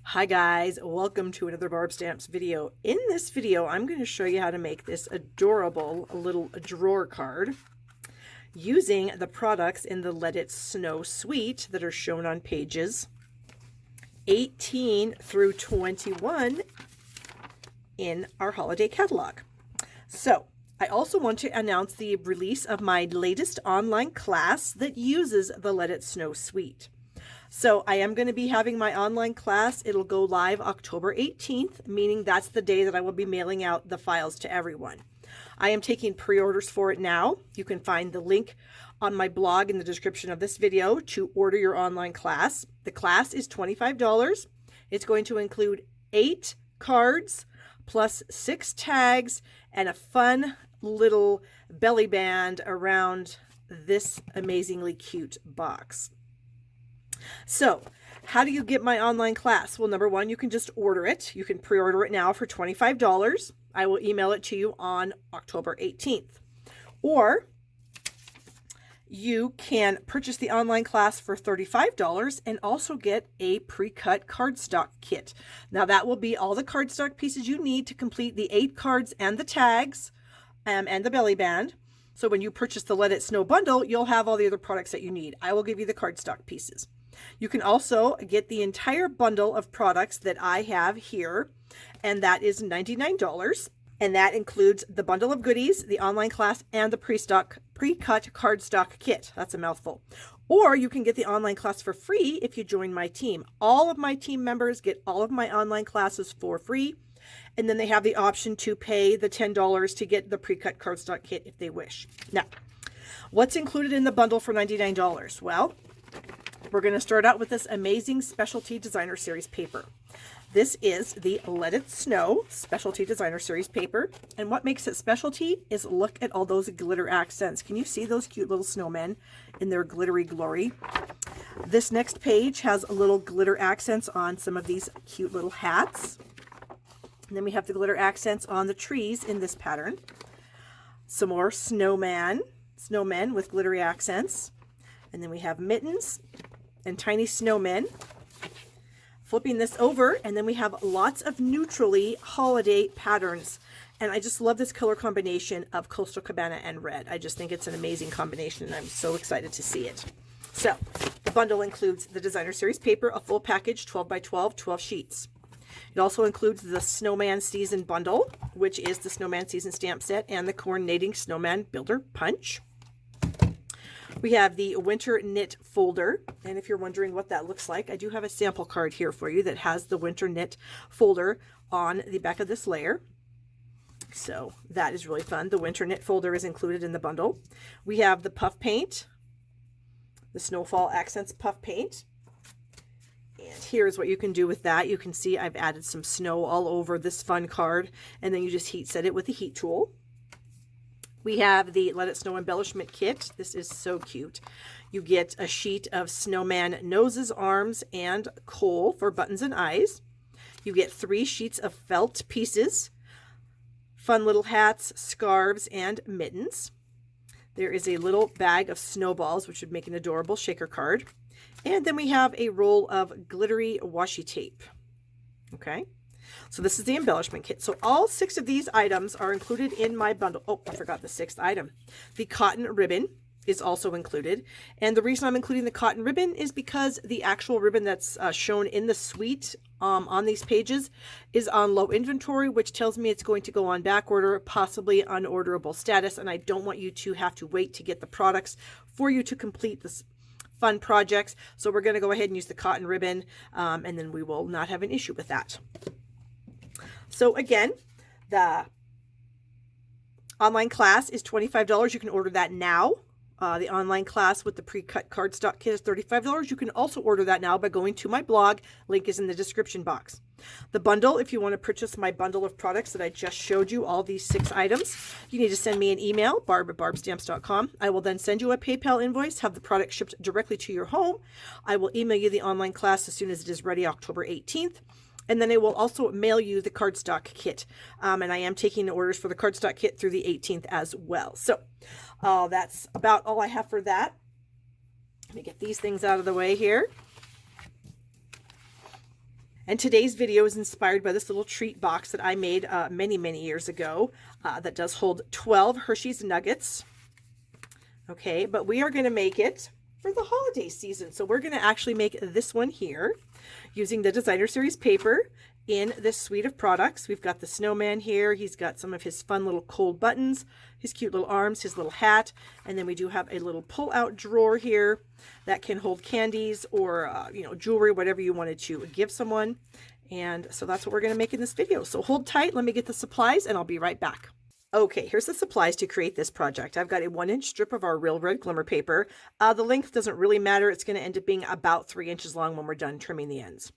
Hi guys, welcome to another Barb Stamps video. In this video, I'm going to show you how to make this adorable little drawer card using the products in the Let It Snow suite that are shown on pages 18 through 21 in our holiday catalog. So, I also want to announce the release of my latest online class that uses the Let It Snow suite. So I am going to be having my online class. It'll go live October 18th, meaning that's the day that I will be mailing out the files to everyone. I am taking pre-orders for it now. You can find the link on my blog in the description of this video to order your online class. The class is $25. It's going to include 8 cards plus 6 tags and a fun little belly band around this amazingly cute box. So, how do you get my online class? Well, number one, you can just order it. You can pre-order it now for $25. I will email it to you on October 18th. Or you can purchase the online class for $35 and also get a pre-cut cardstock kit. Now, that will be all the cardstock pieces you need to complete the 8 cards and the tags and the belly band. So when you purchase the Let It Snow bundle, you'll have all the other products that you need. I will give you the cardstock pieces. You can also get the entire bundle of products that I have here, and that is $99. And that includes the bundle of goodies, the online class, and the pre-cut cardstock kit. That's a mouthful. Or you can get the online class for free if you join my team. All of my team members get all of my online classes for free, and then they have the option to pay the $10 to get the pre-cut cardstock kit if they wish. Now, what's included in the bundle for $99? Well, we're going to start out with this amazing Specialty Designer Series paper. This is the Let It Snow Specialty Designer Series paper. And what makes it specialty is look at all those glitter accents. Can you see those cute little snowmen in their glittery glory? This next page has little glitter accents on some of these cute little hats. And then we have the glitter accents on the trees in this pattern. Some more snowmen with glittery accents. And then we have mittens and tiny snowmen. Flipping this over, and then we have lots of neutrally holiday patterns. And I just love this color combination of Coastal Cabana and red. I just think it's an amazing combination, and I'm so excited to see it. So the bundle includes the Designer Series paper, a full package, 12 by 12, 12 sheets. It also includes the Snowman Season bundle, which is the Snowman Season stamp set and the Coordinating Snowman Builder Punch. We have the winter knit folder, and if you're wondering what that looks like, I do have a sample card here for you that has the winter knit folder on the back of this layer. So that is really fun. The winter knit folder is included in the bundle. We have the puff paint, the Snowfall Accents puff paint. And here's what you can do with that. You can see I've added some snow all over this fun card, and then you just heat set it with the heat tool. We have the Let It Snow embellishment kit. This is so cute. You get a sheet of snowman noses, arms, and coal for buttons and eyes. You get 3 sheets of felt pieces, fun little hats, scarves, and mittens. There is a little bag of snowballs, which would make an adorable shaker card. And then we have a roll of glittery washi tape. Okay. So this is the embellishment kit. So all 6 of these items are included in my bundle. Oh, I forgot the 6th item. The cotton ribbon is also included. And the reason I'm including the cotton ribbon is because the actual ribbon that's shown in the suite on these pages is on low inventory, which tells me it's going to go on back order, possibly unorderable status. And I don't want you to have to wait to get the products for you to complete this fun projects. So we're going to go ahead and use the cotton ribbon, and then we will not have an issue with that. So again, the online class is $25. You can order that now. The online class with the pre-cut cardstock kit is $35. You can also order that now by going to my blog. Link is in the description box. The bundle, if you want to purchase my bundle of products that I just showed you, all these 6 items, you need to send me an email, barb@barbstamps.com. I will then send you a PayPal invoice, have the product shipped directly to your home. I will email you the online class as soon as it is ready, October 18th. And then I will also mail you the cardstock kit. And I am taking orders for the cardstock kit through the 18th as well. So that's about all I have for that. Let me get these things out of the way here. And today's video is inspired by this little treat box that I made many years ago that does hold 12 Hershey's Nuggets. Okay, but we are going to make it for the holiday season. So we're going to actually make this one here using the Designer Series paper in this suite of products. We've got the snowman here. He's got some of his fun little cold buttons, his cute little arms, his little hat, and then we do have a little pull-out drawer here that can hold candies or jewelry, whatever you wanted to give someone. And so that's what we're going to make in this video. So hold tight, let me get the supplies, and I'll be right back. Okay, here's the supplies to create this project. I've got a 1-inch strip of our Real Red Glimmer paper. The length doesn't really matter. It's going to end up being about 3 inches long when we're done trimming the ends.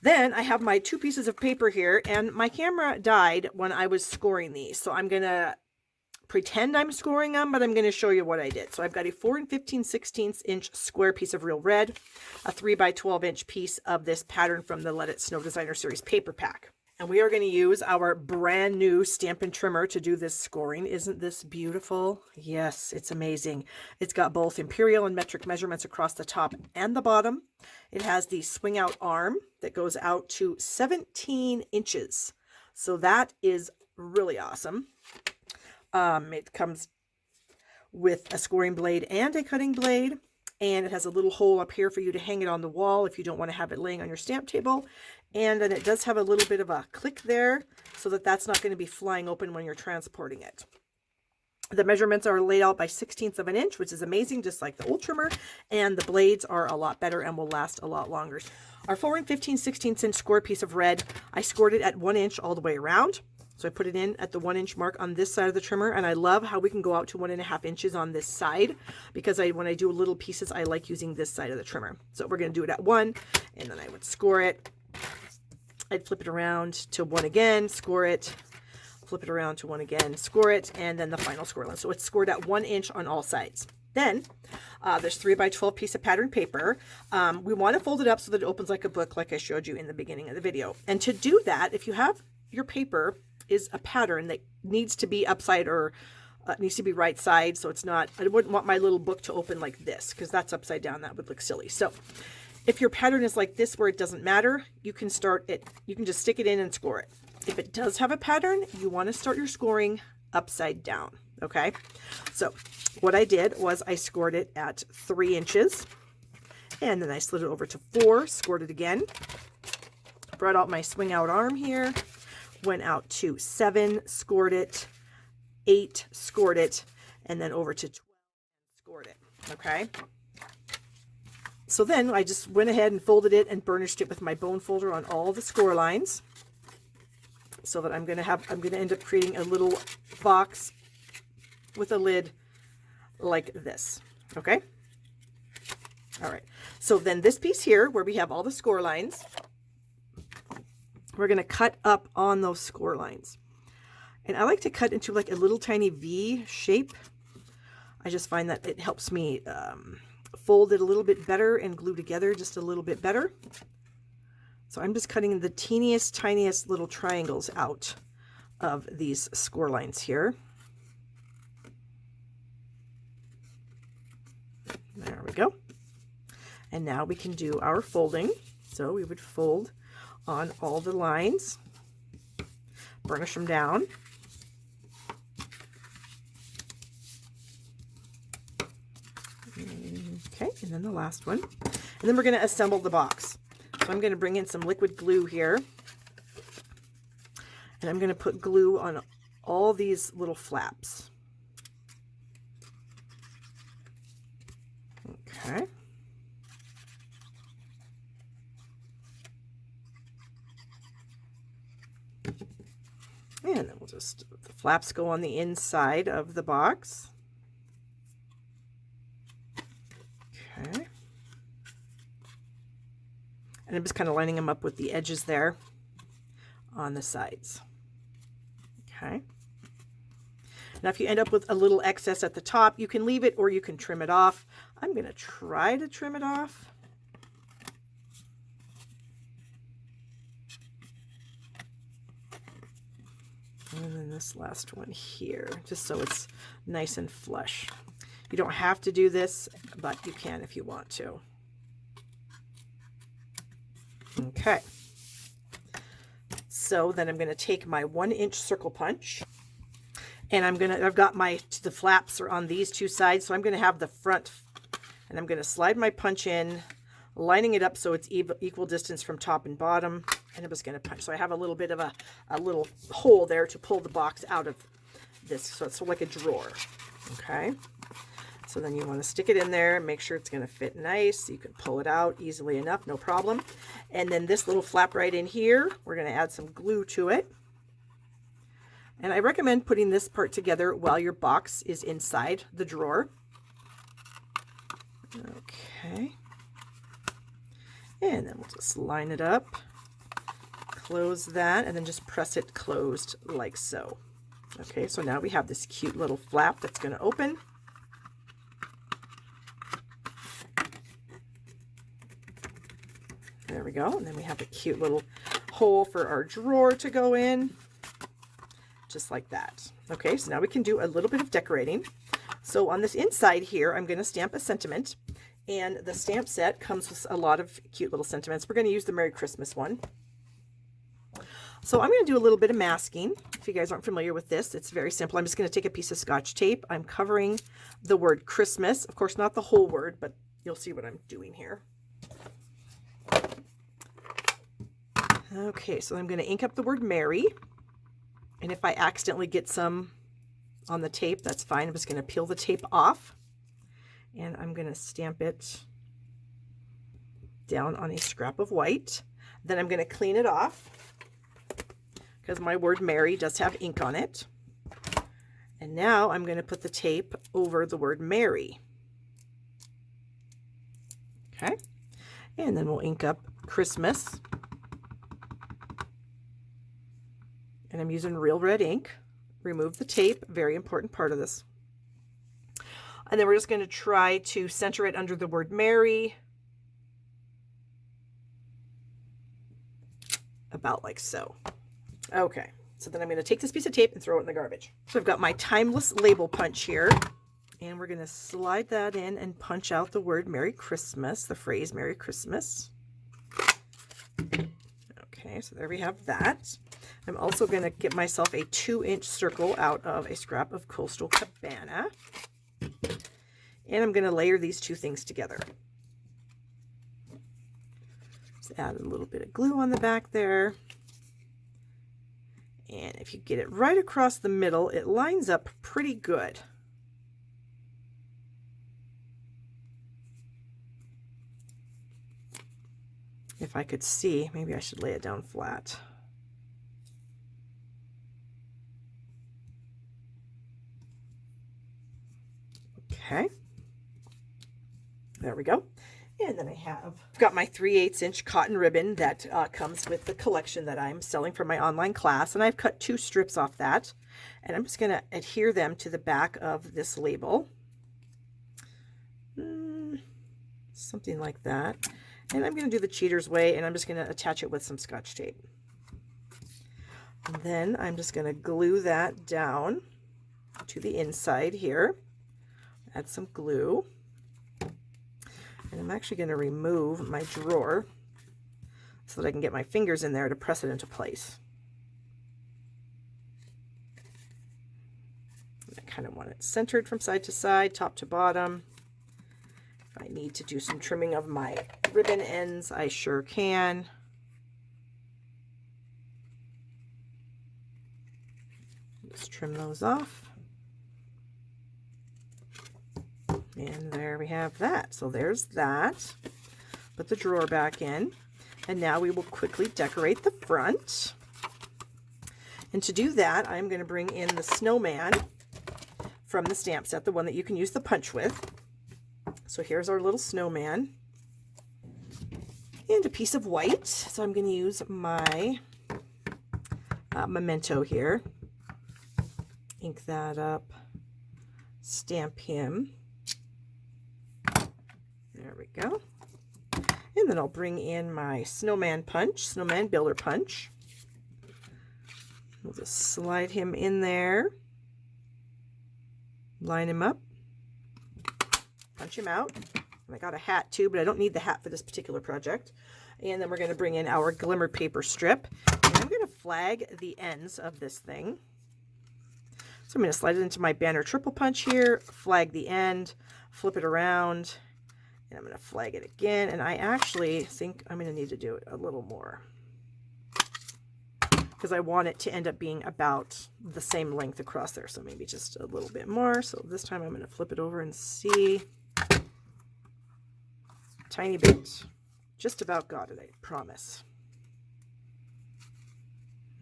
Then I have my 2 pieces of paper here, and my camera died when I was scoring these. So I'm going to pretend I'm scoring them, but I'm going to show you what I did. So I've got a 4 15/16 inch square piece of Real Red, a 3 by 12 inch piece of this pattern from the Let It Snow Designer Series paper pack. And we are going to use our brand new Stampin' Trimmer to do this scoring. Isn't this beautiful? Yes, it's amazing. It's got both imperial and metric measurements across the top and the bottom. It has the swing out arm that goes out to 17 inches. So that is really awesome. It comes with a scoring blade and a cutting blade. And it has a little hole up here for you to hang it on the wall if you don't want to have it laying on your stamp table. And then it does have a little bit of a click there so that that's not going to be flying open when you're transporting it. The measurements are laid out by 1/16 of an inch, which is amazing, just like the old trimmer. And the blades are a lot better and will last a lot longer. Our 4 15/16 inch score piece of red, I scored it at 1 inch all the way around. So I put it in at the 1 inch mark on this side of the trimmer, and I love how we can go out to 1.5 inches on this side because when I do little pieces, I like using this side of the trimmer. So we're going to do it at 1, and then I would score it. I'd flip it around to 1 again, score it, flip it around to 1 again, score it, and then the final score line. So it's scored at 1 inch on all sides. Then there's 3 by 12 piece of pattern paper. We want to fold it up so that it opens like a book, like I showed you in the beginning of the video. And to do that, if you have your paper is a pattern that needs to be upside or needs to be right side, so it's not, I wouldn't want my little book to open like this because that's upside down. That would look silly. So if your pattern is like this where it doesn't matter, you can start it, you can just stick it in and score it. If it does have a pattern, you want to start your scoring upside down. Okay, so what I did was I scored it at 3 inches, and then I slid it over to 4, scored it again, brought out my swing out arm here, went out to 7, scored it, 8, scored it, and then over to 12, scored it. Okay. So then I just went ahead and folded it and burnished it with my bone folder on all the score lines, so that I'm going to end up creating a little box with a lid like this. Okay. All right. So then this piece here, where we have all the score lines, we're going to cut up on those score lines. And I like to cut into like a little tiny V shape. I just find that it helps me fold it a little bit better and glue together just a little bit better. So I'm just cutting the teeniest, tiniest little triangles out of these score lines here. There we go. And now we can do our folding. So we would fold on all the lines, burnish them down. Okay, and then the last one. And then we're going to assemble the box. So I'm going to bring in some liquid glue here. And I'm going to put glue on all these little flaps. Okay. And then we'll just, the flaps go on the inside of the box. Okay. And I'm just kind of lining them up with the edges there on the sides. Okay. Now, if you end up with a little excess at the top, you can leave it or you can trim it off. I'm going to try to trim it off. And then this last one here, just so it's nice and flush. You don't have to do this, but you can if you want to. Okay. so, then I'm going to take my 1-inch circle punch, and I've got the flaps are on these two sides, so I'm going to have the front, and I'm going to slide my punch in, lining it up so it's equal distance from top and bottom, and I'm just going to punch. So I have a little bit of a little hole there to pull the box out of this, so it's sort of like a drawer. Okay, so then you want to stick it in there, make sure it's going to fit nice. You can pull it out easily enough, no problem. And then this little flap right in here, we're going to add some glue to it. And I recommend putting this part together while your box is inside the drawer. Okay. And then we'll just line it up, close that, and then just press it closed like so. Okay, so now we have this cute little flap that's going to open. There we go. And then we have a cute little hole for our drawer to go in, just like that. Okay, so now we can do a little bit of decorating. So on this inside here, I'm going to stamp a sentiment, and the stamp set comes with a lot of cute little sentiments. We're going to use the Merry Christmas one. So I'm going to do a little bit of masking. If you guys aren't familiar with this, it's very simple. I'm just going to take a piece of Scotch tape. I'm covering the word Christmas. Of course, not the whole word, but you'll see what I'm doing here. Okay, so I'm going to ink up the word Merry. And if I accidentally get some on the tape, that's fine. I'm just going to peel the tape off. And I'm going to stamp it down on a scrap of white. Then I'm going to clean it off, because my word Merry does have ink on it. And now I'm going to put the tape over the word Merry. Okay. And then we'll ink up Christmas. And I'm using real red ink. Remove the tape, very important part of this. And then we're just going to try to center it under the word Merry. About like so. Okay, so then I'm going to take this piece of tape and throw it in the garbage. So I've got my timeless label punch here, and we're going to slide that in and punch out the word Merry Christmas, the phrase Merry Christmas. Okay, so there we have that. I'm also going to get myself a 2-inch circle out of a scrap of Coastal Cabana, and I'm going to layer these two things together. Just add a little bit of glue on the back there. And if you get it right across the middle, it lines up pretty good. If I could see, maybe I should lay it down flat. Okay. There we go. And then I've got my 3/8 inch cotton ribbon that comes with the collection that I'm selling for my online class. And I've cut 2 strips off that. And I'm just going to adhere them to the back of this label. Something like that. And I'm going to do the cheater's way, and I'm just going to attach it with some Scotch tape. And then I'm just going to glue that down to the inside here. Add some glue. And I'm actually going to remove my drawer so that I can get my fingers in there to press it into place. I kind of want it centered from side to side, top to bottom. If I need to do some trimming of my ribbon ends, I sure can. Just trim those off. And there we have that. So there's that. Put the drawer back in. And now we will quickly decorate the front. And to do that, I'm going to bring in the snowman from the stamp set, the one that you can use the punch with. So here's our little snowman. And a piece of white. So I'm going to use my memento here. Ink that up. Stamp him. There we go. And then I'll bring in my snowman punch, snowman builder punch. We'll just slide him in there. Line him up. Punch him out. And I got a hat too, but I don't need the hat for this particular project. And then we're going to bring in our glimmer paper strip. And I'm going to flag the ends of this thing. So I'm going to slide it into my banner triple punch here, flag the end, flip it around, and I'm going to flag it again. And I actually think I'm going to need to do it a little more, because I want it to end up being about the same length across there. So maybe just a little bit more. So this time I'm going to flip it over and see. Tiny bit. Just about got it, I promise.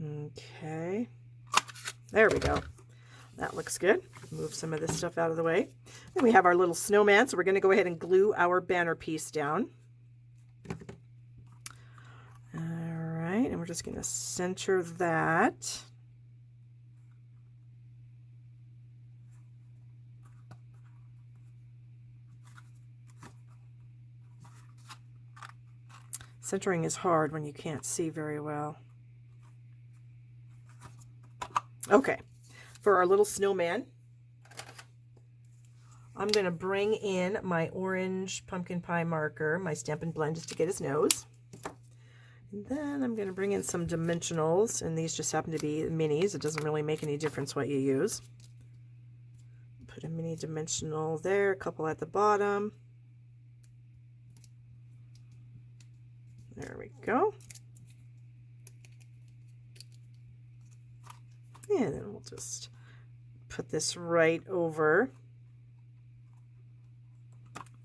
Okay. There we go. That looks good. Move some of this stuff out of the way. Then we have our little snowman. So we're going to go ahead and glue our banner piece down. All right. And we're just going to center that. Centering is hard when you can't see very well. Okay. For our little snowman, I'm going to bring in my orange pumpkin pie marker, my Stampin' Blend, just to get his nose. And then I'm going to bring in some dimensionals, and these just happen to be minis. It doesn't really make any difference what you use. Put a mini dimensional there, a couple at the bottom. There we go. And then we'll just put this right over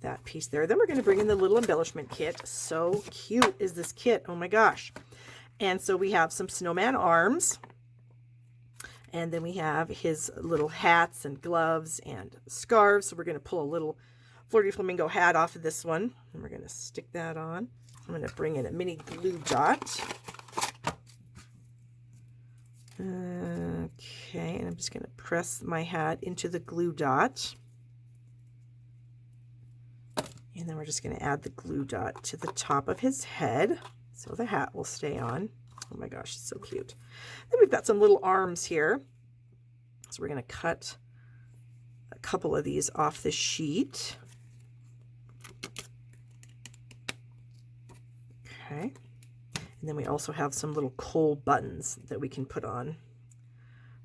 that piece there. Then we're going to bring in the little embellishment kit. So cute is this kit. Oh my gosh. And so we have some snowman arms. And then we have his little hats and gloves and scarves. So we're going to pull a little Flirty Flamingo hat off of this one. And we're going to stick that on. I'm going to bring in a mini glue dot. Okay, and I'm just going to press my hat into the glue dot. And then we're just going to add the glue dot to the top of his head so the hat will stay on. Oh my gosh, it's so cute. Then we've got some little arms here. So we're going to cut a couple of these off the sheet. Okay. And then we also have some little coal buttons that we can put on.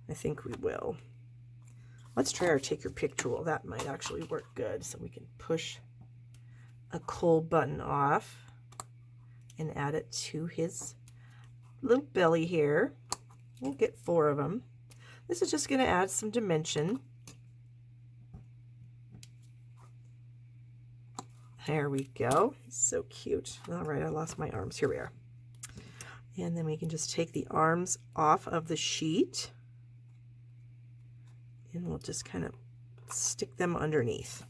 I think we will. Let's try our take your pick tool. That might actually work good. So we can push a coal button off and add it to his little belly here. We'll get 4 of them. This is just going to add some dimension. There we go. So cute. All right, I lost my arms. Here we are. And then we can just take the arms off of the sheet. And we'll just kind of stick them underneath.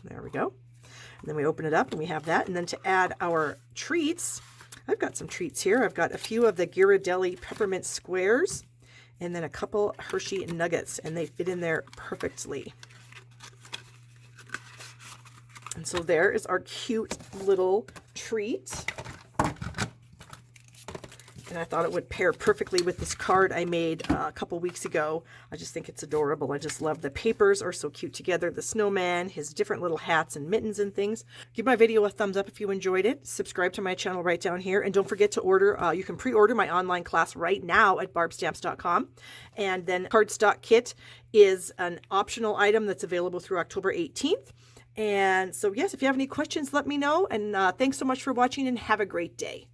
There we go. And then we open it up and we have that. And then to add our treats, I've got some treats here. I've got a few of the Ghirardelli peppermint squares and then a couple Hershey nuggets, and they fit in there perfectly. And so there is our cute little treat. And I thought it would pair perfectly with this card I made a couple weeks ago. I just think it's adorable. I just love the papers are so cute together. The snowman, his different little hats and mittens and things. Give my video a thumbs up if you enjoyed it. Subscribe to my channel right down here. And don't forget to order. You can pre-order my online class right now at barbstamps.com. And then cardstock kit is an optional item that's available through October 18th. And so, yes, if you have any questions, let me know. And thanks so much for watching and have a great day.